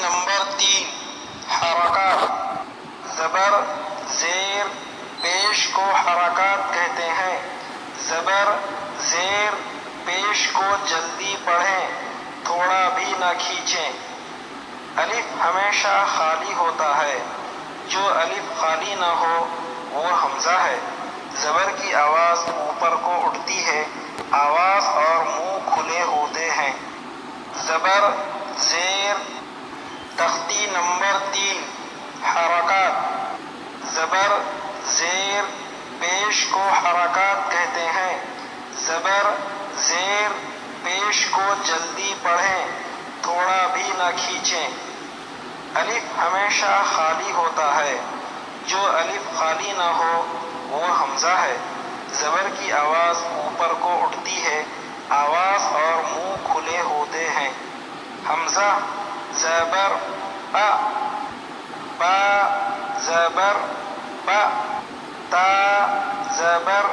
Number 3 حرکات. زبر زیر پیش کو حرکات کہتے ہیں. زبر زیر پیش کو جلدی پڑھیں، تھوڑا بھی نہ کھینچیں. الف ہمیشہ خالی ہوتا ہے، جو الف خالی نہ ہو وہ حمزہ ہے. زبر کی آواز اوپر کو اٹھتی ہے، آواز اور منہ کھلے ہوتے ہیں. زبر زیر. تختی نمبر 3 حرکات. زبر زیر پیش کو حرکات کہتے ہیں. زبر زیر پیش کو جلدی پڑھیں، تھوڑا بھی نہ کھینچیں. الف ہمیشہ خالی ہوتا ہے، جو الف خالی نہ ہو وہ حمزہ ہے. زبر کی آواز اوپر کو اٹھتی ہے، آواز اور منہ کھلے ہوتے ہیں. حمزہ. زبر با. با زبر با. تا زبر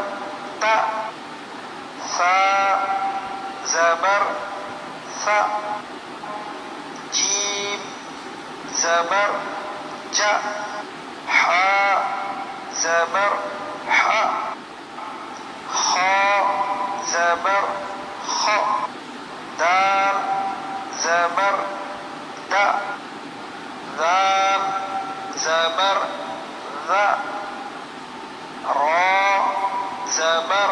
تا. ثا زبر ثا. جیم زبر جا. حا زبر حا. خا زبر خا. دال زبر دا. ذال زبر ذا. را زبر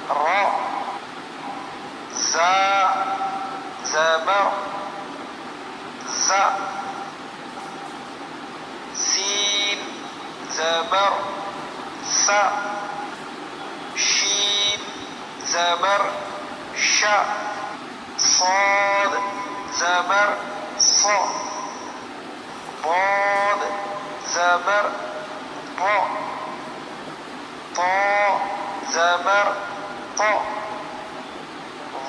را. زا زبر زا. سین زبر سا. شین زبر شا. صاد زبر صا. ضاد زبر ضا. طا زبر طا.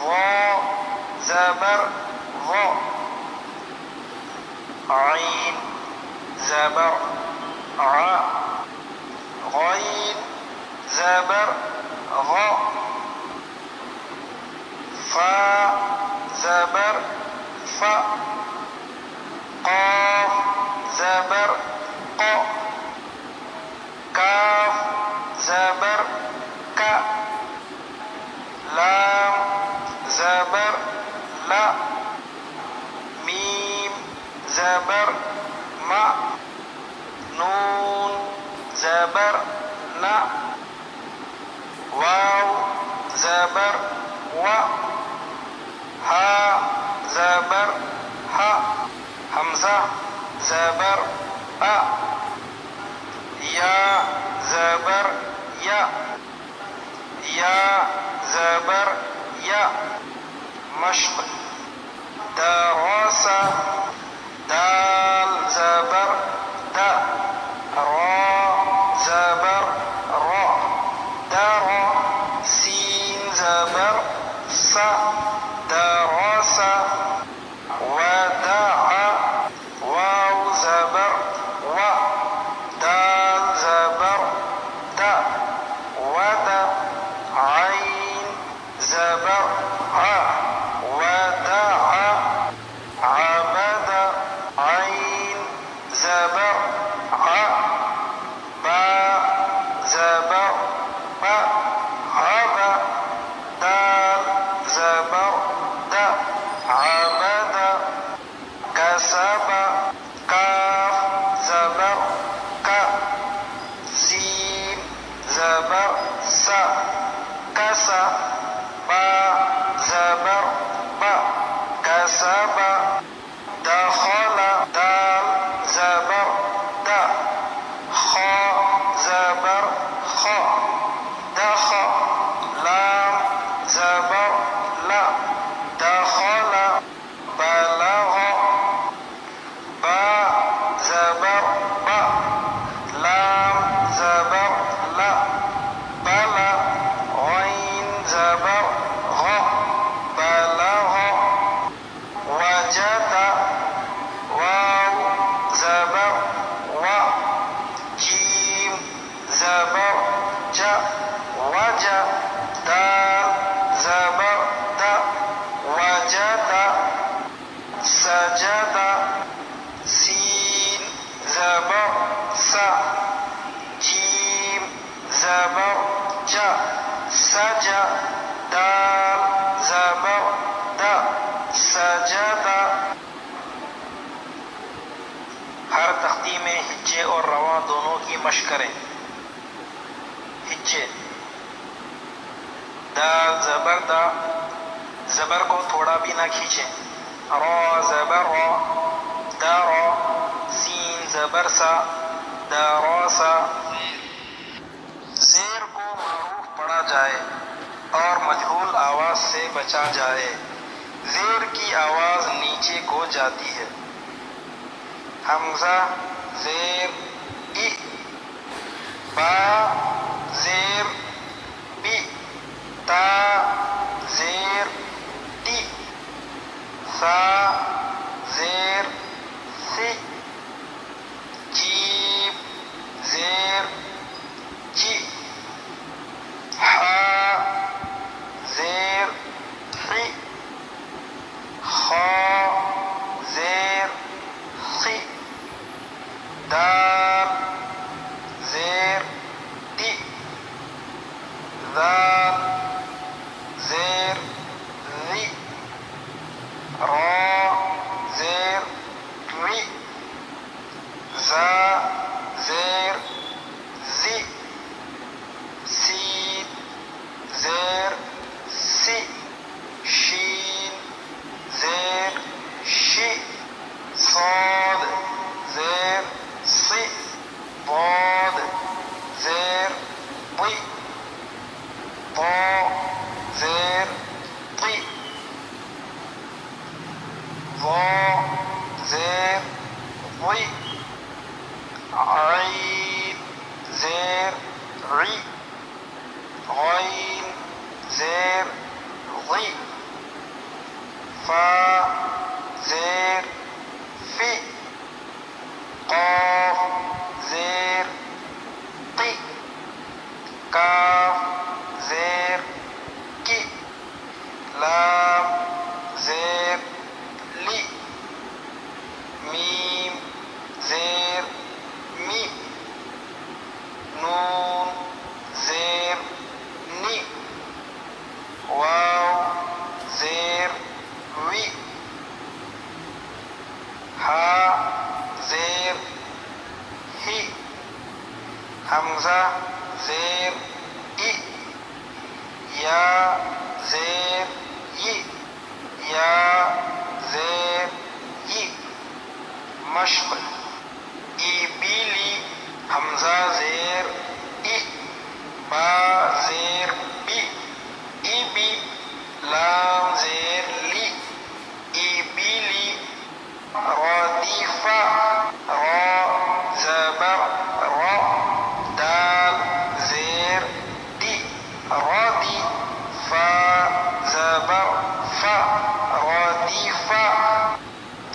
ظا زبر ظا. عین زبر ع. غین زبر غا. فا زبر فا. قاف زبر قا. کاف زبر کا. لام زبر لا. میم زبر ما. نون زبر نا. واو زبر وا. ہا زبر ہا. حمزہ. زبر ا. یا زبر یا. یا زبر یا. مشق. دراسا. دال زبر دا. را زبر را. درا. سین زبر سا. دراسا. وداع. واو زبر وا. دال زبر دا. ودا. عین زبر ع. وداع. عبد. عین زبر ع. با زبر با. عبا. دال زبر دا. عبد. كسب. كاف زبر كا. سين زبر سا. كسا. با زبر با. كسب. دخل. دال زبر دا. خا زبر خا. دخل. لام زبر لا. دخل. بلغ. با زبر با. لام زبر لا. بلا. غین زبر غا. بلغ. وجد. واو زبر وا. جیم زبر جا. وجا. دال سجا دال زبر دا سجدا. ہر تختی میں ہجے اور رواں دونوں کی مشق کریں. ہجے دال زبر دا، زبر کو تھوڑا بھی نہ کھینچیں. را زبر را دا را، سین زبر سا دا را سا. زیر کو معروف پڑھا جائے اور مجہول آواز سے بچا جائے. زیر کی آواز نیچے کو جاتی ہے. حمزہ زیر ای، با زیر بی، تا زیر تی، سا زیر سی، جیم زیر جی، ہا زیر حی، خا زیر خی، دال زیر دی، ذال زیر ذی، را زیر ری، زا زیر زی، سین زیر سی، شین زیر شی، صاد زیر سی، ضاد زیر ضی، طا زیر طی، ظا زیر ضی، عین زیر عی، غین زیر غی، فا زیر فی، قاف زیر قی، کاف زیر کی، لام زیر لی، میم زیر می، نون زیر نی، واو زیر وی، ہا زیر ہی، حمزہ زیر ای، یا زیر ی، یا زیر ی. مشق ای بیلی، حمزہ زیر ای، با زیر بی، ای بی، لام زیر لی، ای بیلی، ردیفہ، را زبر را، دال زیر دی، ردی، فا زبر فا، ردیفہ.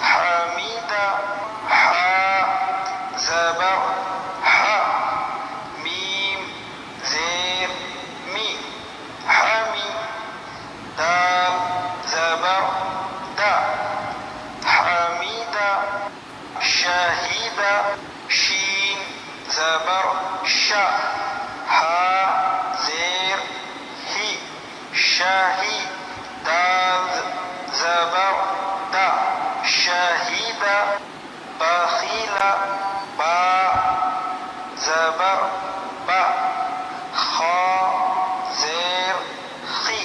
حمیدہ، حا زبر حا، میم زیر می، حمی، دال زبر دا، حمیدہ. شہیدہ، شین زبر شا، ہا زیر ہی، شاہی، دال زبر دا، شہیدہ. بخیلہ، با زبر با، خا زیر خی،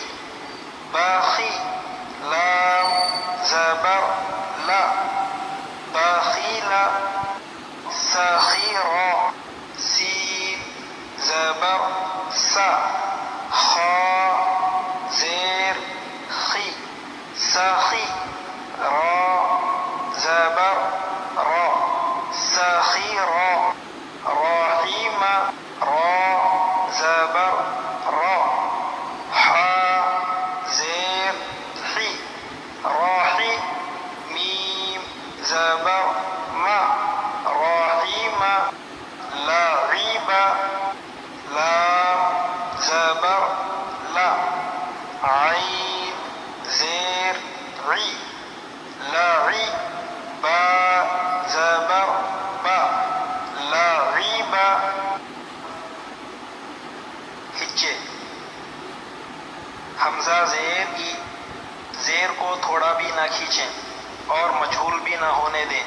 باخی، لام زبر لا، بخیلہ. سخیرہ، سین زبر سا، خا زیر خی، سخی، را زبر را، سخیرہ. رحیمہ، را زبر را، حا زیر حی، راحی، میم زبر ما، رحیمہ. لعیبہ، لام زبر لا، عین زیر عی، لعی، با زبر با، لعیبہ. ہجے حمزہ زیر ای، زیر کو تھوڑا بھی نہ کھینچیں اور مجھول بھی نہ ہونے دیں.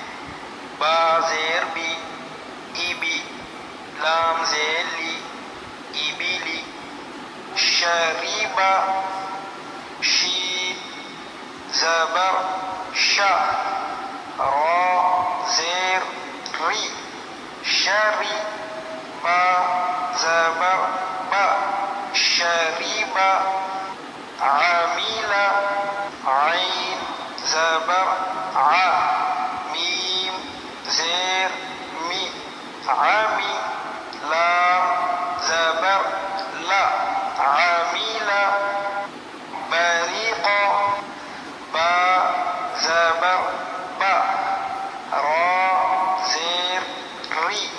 با زیر بی، ای بی. لام زیر لی، ای بی لی. شریبا، شین زبر شا. را زیر ری، شری. با زبر با، شریبا. عمیلا، عین زبر ع. میم زیر می، عمی. لام زبر لا، عمیلا. بریقا، با زبر با. را زیر ری،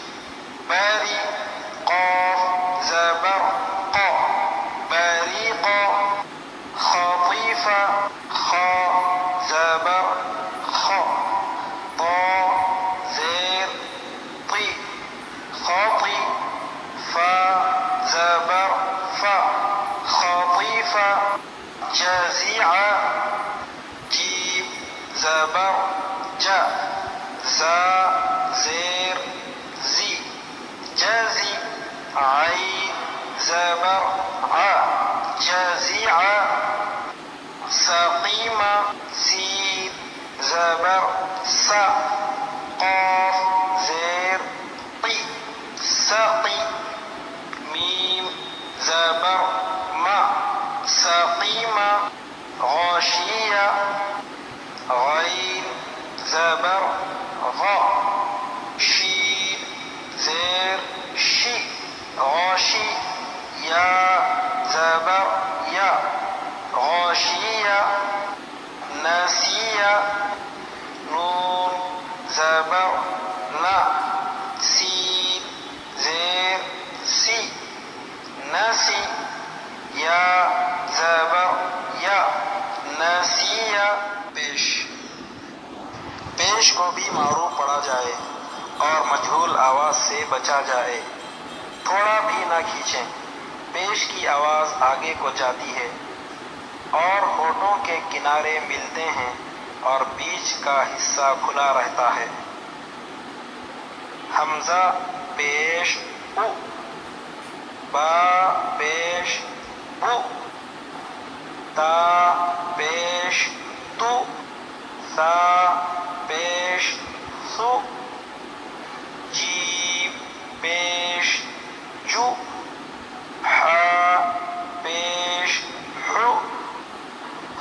بری. قاف زبر قا، بریقا. خطیفا، خا زبر خا. طا زیر طی، خاطی. فا زبر فا، خطیفا. جزیعا، جیم زبر جا. زا زیر زی، جزی. عین زبر ع، جزیعا. سقیما، سین زبر سا. قاف زیر طی، سقی. میم زبر ما، سقیما. غاشیہ، غین زبر غا. شین زیر شی، غاشی. یا زبر یا، غاشیہ. نسیہ، نون زبر نا. سین زیر سی، نسی. یا زبر یا، نسیہ. پیش، پیش کو بھی معروف پڑھا جائے اور مجہول آواز سے بچا جائے. تھوڑا بھی نہ کھینچیں. پیش کی آواز آگے کو جاتی ہے اور ہونٹوں کے کنارے ملتے ہیں اور بیچ کا حصہ کھلا رہتا ہے. حمزہ پیش او، با پیش بو. تا پیش تو، سا پیش سو. جیم پیش جو، ح پیش حو.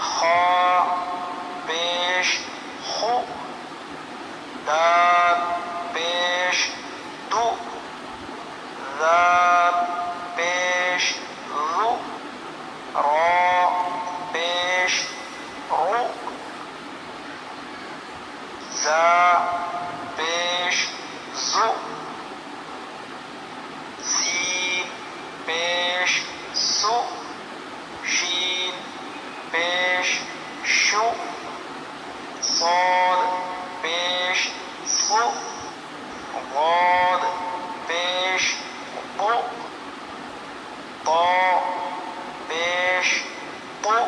خا پیش خو. دال پیش دو، ذال پیش ذو. را پیش رو. زا پیش زو. سین پیش سو. شین پیش شو. صاد پیش صو. ضاد پیش ضو. طا پیش طو.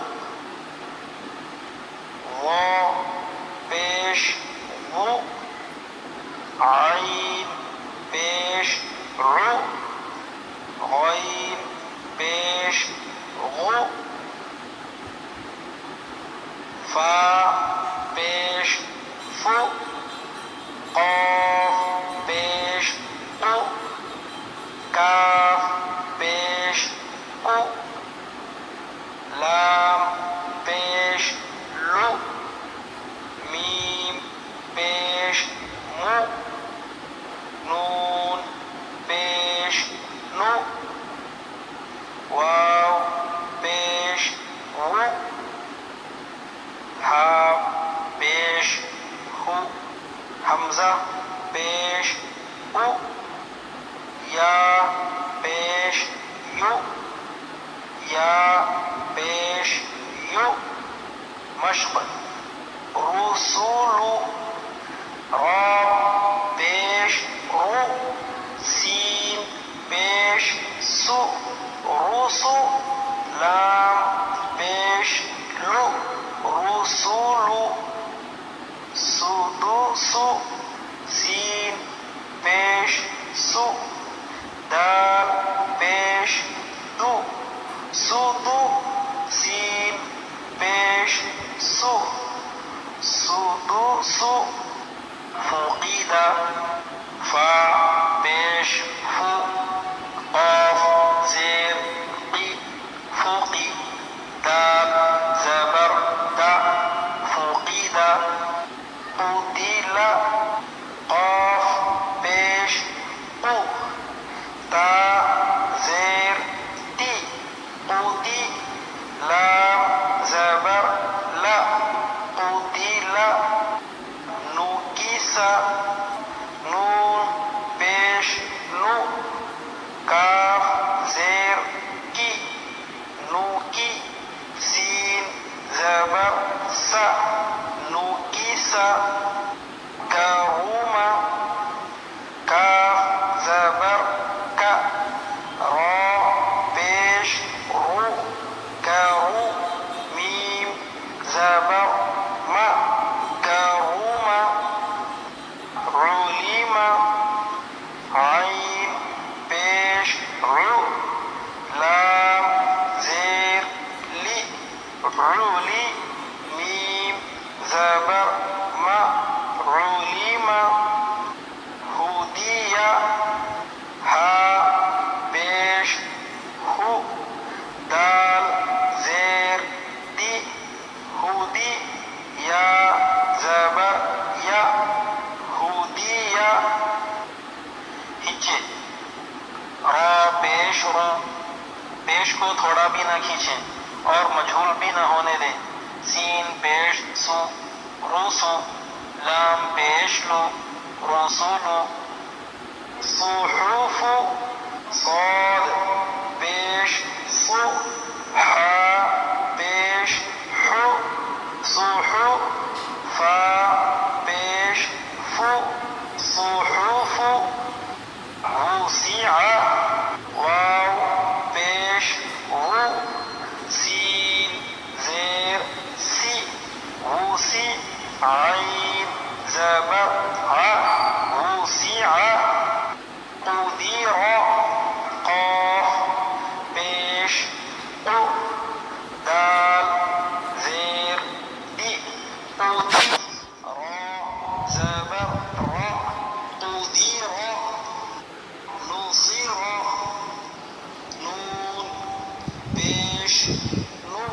ظا پیش ظو. عین پیش عو. غین پیش غو. فا پیش فو. قاف پیش قو. کاف پیش کو. لام پیش لو. میم پیش مو. نون پیش نو. واو پیش وو. ہا پیش ہو. حمزہ پیش او. یا پیش یو، یا پیش یو. مشق، رسول. را پیش رو. سین پیش سو، رسو. لام سوتو سین پیش سو سوتو سو فوقیدہ فا پیش فو قاف زیر قی فوقی دال زبر دا فوقیدہ قتیلا قاف پیش قو تا زیر تی قوتی لام زبر لا قتیلا نوکیسا نون پیش نو کاف زیر کی نو کی سین زبر سا نو کی سا کروما کاف زبر کا را پیش رو کرو میم زبر ما کروما علما عین پیش رو لام زیر لی علی میم زبر ما علما ہودیا ہا پیش ہو دال زیر دی ہودی یا زبر یا ہودیا ہچے را پیش رو پیش کو تھوڑا بھی نہ کھینچیں اور مجھول بھی نہ ہونے دیں سین پیش سو روسو لام پیش لو رسولو صحف صاد پیش سو حا پیش حو صحو فا پیش فو صحف وسع واو پیش و سین زیر سی وسع عین زبر ع وسع قدر قاف پیش قو دال زیر دی قدی را زبر را قدر نصر نون پیش نو